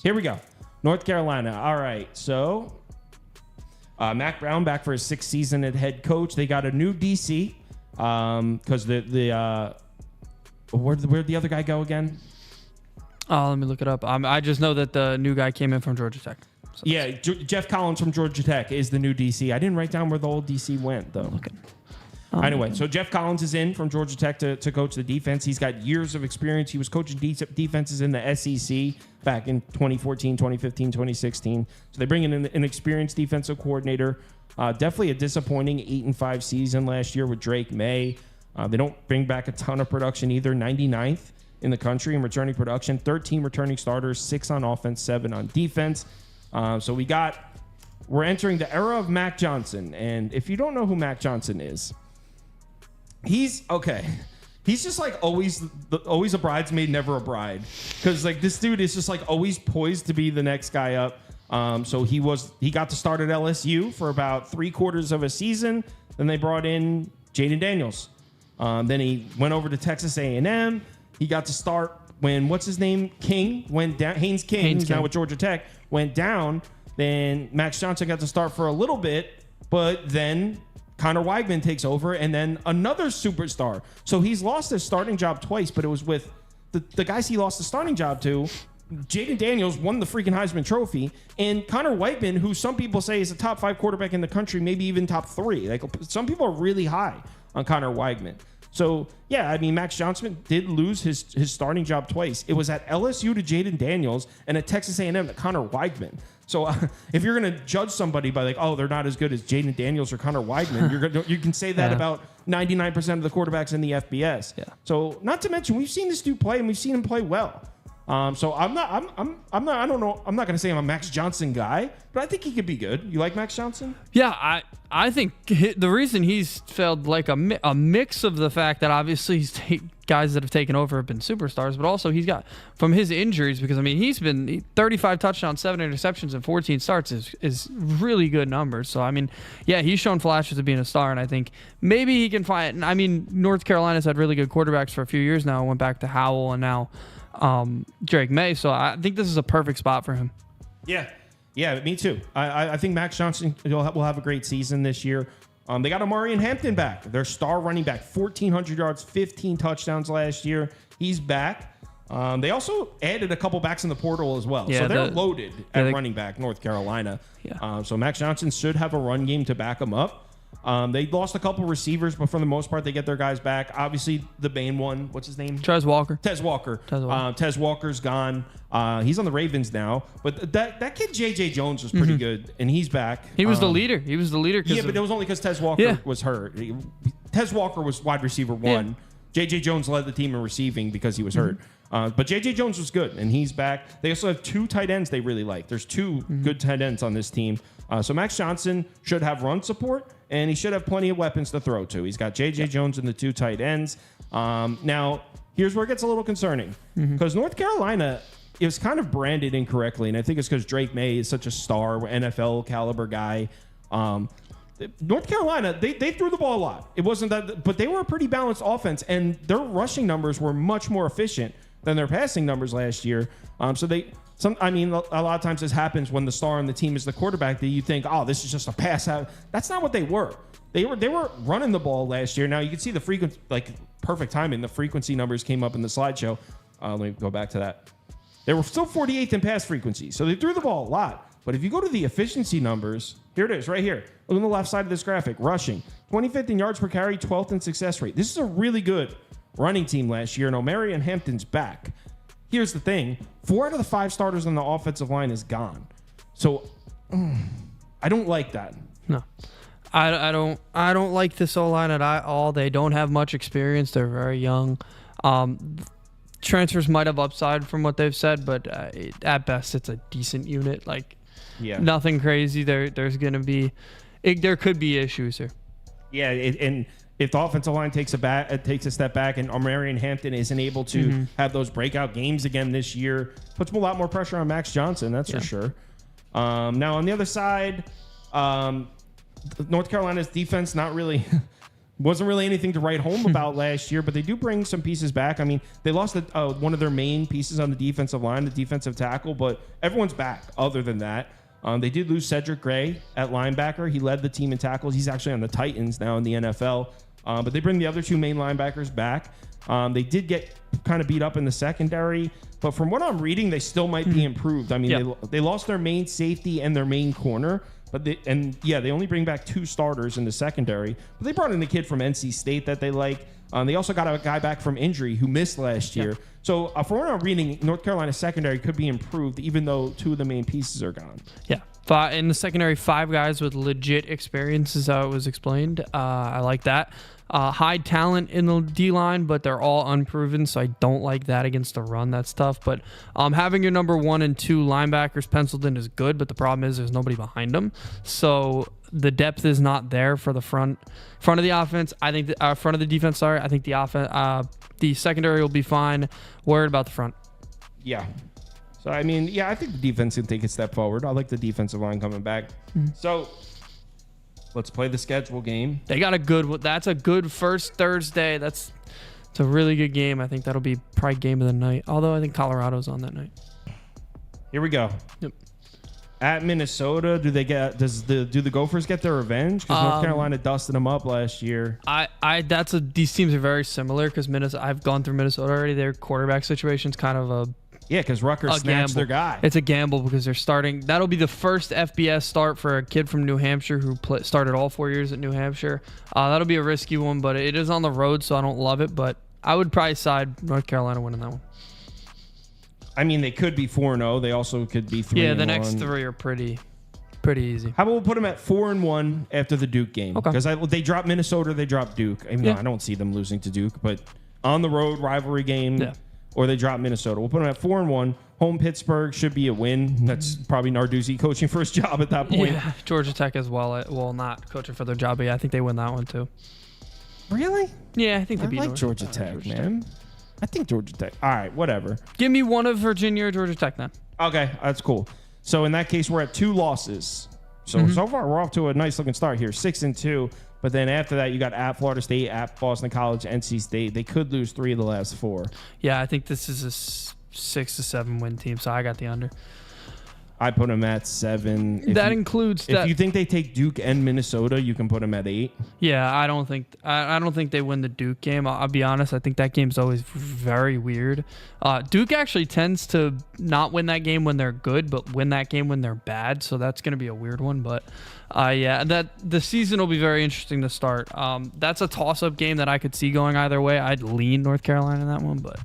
Here we go. North Carolina. All right. So Mac Brown back for his 6th season at head coach. They got a new DC because where'd the other guy go again? Oh, let me look it up. I just know that the new guy came in from Georgia Tech. So Yeah, Jeff Collins from Georgia Tech is the new DC. I didn't write down where the old DC went, though. Okay. Anyway, so Jeff Collins is in from Georgia Tech to coach the defense. He's got years of experience. He was coaching defenses in the SEC back in 2014, 2015, 2016. So they bring in an experienced defensive coordinator. Definitely a disappointing 8-5 season last year with Drake May. They don't bring back a ton of production either. 99th in the country in returning production. 13 returning starters, 6 on offense, 7 on defense. So we're entering the era of Mac Johnson. And if you don't know who Mac Johnson is, he's okay. He's just like always a bridesmaid, never a bride. Because like this dude is just like always poised to be the next guy up. So he got to start at LSU for about 3/4 of a season. Then they brought in Jaden Daniels. Then he went over to Texas A&M. He got to start when what's his name King went down. Haynes King, who's now with Georgia Tech, went down. Then Max Johnson got to start for a little bit, but then Connor Weigman takes over, and then another superstar. So he's lost his starting job twice, but it was with the guys he lost the starting job to. Jaden Daniels won the freaking Heisman Trophy, and Connor Weigman, who some people say is a top 5 quarterback in the country, maybe even top 3. Like some people are really high on Connor Weigman. So yeah, I mean Max Johnson did lose his starting job twice. It was at LSU to Jaden Daniels and at Texas A&M to Connor Weigman. So if you're going to judge somebody by like, oh, they're not as good as Jaden Daniels or Connor Weigman, you can say that about 99% of the quarterbacks in the FBS. Yeah. So not to mention, we've seen this dude play, and we've seen him play well. So I'm not going to say I'm a Max Johnson guy, but I think he could be good. You like Max Johnson? Yeah, I think the reason he's failed, like a mix of the fact that obviously guys that have taken over have been superstars, but also he's got from his injuries, because I mean he's been 35 touchdowns, 7 interceptions, and 14 starts is really good numbers. So I mean, yeah, he's shown flashes of being a star, and I think maybe he can find. I mean, North Carolina's had really good quarterbacks for a few years now. Went back to Howell and now Drake May. So I think this is a perfect spot for him. Yeah, me too. I think Max Johnson will have a great season this year. They got Amari Hampton back, their star running back, 1,400 yards, 15 touchdowns last year. He's back. They also added a couple backs in the portal as well. So they're loaded at running back, North Carolina. Yeah. So Max Johnson should have a run game to back him up. They lost a couple receivers, but for the most part, they get their guys back. Obviously, the main one, what's his name? Tez Walker. Tez Walker's gone. He's on the Ravens now. But that kid, J.J. Jones, was pretty good, and he's back. He was the leader. He was the leader. Yeah, but it was only because Tez Walker was hurt. Tez Walker was wide receiver 1. Yeah. J.J. Jones led the team in receiving because he was hurt. But J.J. Jones was good, and he's back. They also have 2 tight ends they really like. There's 2 good tight ends on this team. So Max Johnson should have run support, and he should have plenty of weapons to throw to. He's got J.J. Jones and the 2 tight ends. Now, here's where it gets a little concerning, because North Carolina is kind of branded incorrectly, and I think it's because Drake May is such a star, NFL caliber guy. North Carolina, they threw the ball a lot. It wasn't that, but they were a pretty balanced offense, and their rushing numbers were much more efficient than their passing numbers last year. A lot of times this happens when the star on the team is the quarterback, that you think, oh, this is just a pass out. That's not what they were. They were running the ball last year. Now you can see the frequency, like perfect timing. The frequency numbers came up in the slideshow. Let me go back to that. They were still 48th in pass frequency, so they threw the ball a lot. But if you go to the efficiency numbers, here it is, right here. Look on the left side of this graphic. Rushing, 25th in yards per carry, 12th in success rate. This is a really good running team last year, and Omarion Hampton's back. Here's the thing. 4 out of the 5 starters on the offensive line is gone. So I don't like that. No. I don't like this O-line at all. They don't have much experience. They're very young. Transfers might have upside from what they've said, but at best it's a decent unit. Nothing crazy. There's going to be there could be issues here. Yeah, and if the offensive line takes a step back, and Omarion Hampton isn't able to have those breakout games again this year, puts a lot more pressure on Max Johnson. That's for sure. Now on the other side, North Carolina's defense not really wasn't really anything to write home about last year, but they do bring some pieces back. I mean, they lost one of their main pieces on the defensive line, the defensive tackle, but everyone's back other than that. They did lose Cedric Gray at linebacker. He led the team in tackles. He's actually on the Titans now in the NFL. But they bring the other two main linebackers back. They did get kind of beat up in the secondary, but from what I'm reading, they still might be improved. I mean, they lost their main safety and their main corner, but they only bring back 2 starters in the secondary. But they brought in a kid from NC State that they like. They also got a guy back from injury who missed last year. So from what I'm reading, North Carolina secondary could be improved, even though 2 of the main pieces are gone. Yeah. In the secondary, 5 guys with legit experience is how it was explained. I like that. High talent in the D-line, but they're all unproven, so I don't like that against the run. That's tough. But having your number 1 and 2 linebackers penciled in is good, but the problem is there's nobody behind them. So the depth is not there for the front of the offense. I think the front of the defense. Sorry, I think the secondary will be fine. Worried about the front. Yeah. So I mean, I think the defense can take a step forward. I like the defensive line coming back. So let's play the schedule game. They got that's a good first Thursday. It's a really good game. I think that'll be probably game of the night. Although I think Colorado's on that night. Here we go. Yep. At Minnesota, do the Gophers get their revenge? Because North Carolina dusted them up last year. These teams are very similar because Minnesota. I've gone through Minnesota already. Their quarterback situation's kind of a because Rutgers snatched their guy. It's a gamble because they're starting. That'll be the first FBS start for a kid from New Hampshire who started all 4 years at New Hampshire. That'll be a risky one, but it is on the road, so I don't love it. But I would probably side North Carolina winning that one. I mean, they could be 4-0. They also could be 3-1. Yeah, the next 3 are pretty easy. How about we'll put them at 4-1 after the Duke game? Okay. Because they dropped Minnesota, they dropped Duke. I mean, I don't see them losing to Duke, but on the road rivalry game. Yeah. Or they drop Minnesota. We'll put them at 4-1. Home Pittsburgh should be a win. That's probably Narduzzi coaching for his job at that point. Yeah, Georgia Tech as well. Well, not coaching for their job, but yeah, I think they win that one too. Really? Yeah, I think they beat like Georgia Tech, man. I think Georgia Tech. All right, whatever. Give me one of Virginia or Georgia Tech then. Okay, that's cool. So in that case, we're at 2 losses. So far, we're off to a nice looking start here, 6-2. But then after that, you got at Florida State, at Boston College, NC State. They could lose 3 of the last 4. Yeah, I think this is a 6 to 7 win team, so I got the under. I put them at 7. If you think they take Duke and Minnesota, you can put them at 8. Yeah, I don't think they win the Duke game. I'll be honest. I think that game's always very weird. Duke actually tends to not win that game when they're good, but win that game when they're bad. So that's going to be a weird one. But that the season will be very interesting to start. That's a toss-up game that I could see going either way. I'd lean North Carolina in that one, but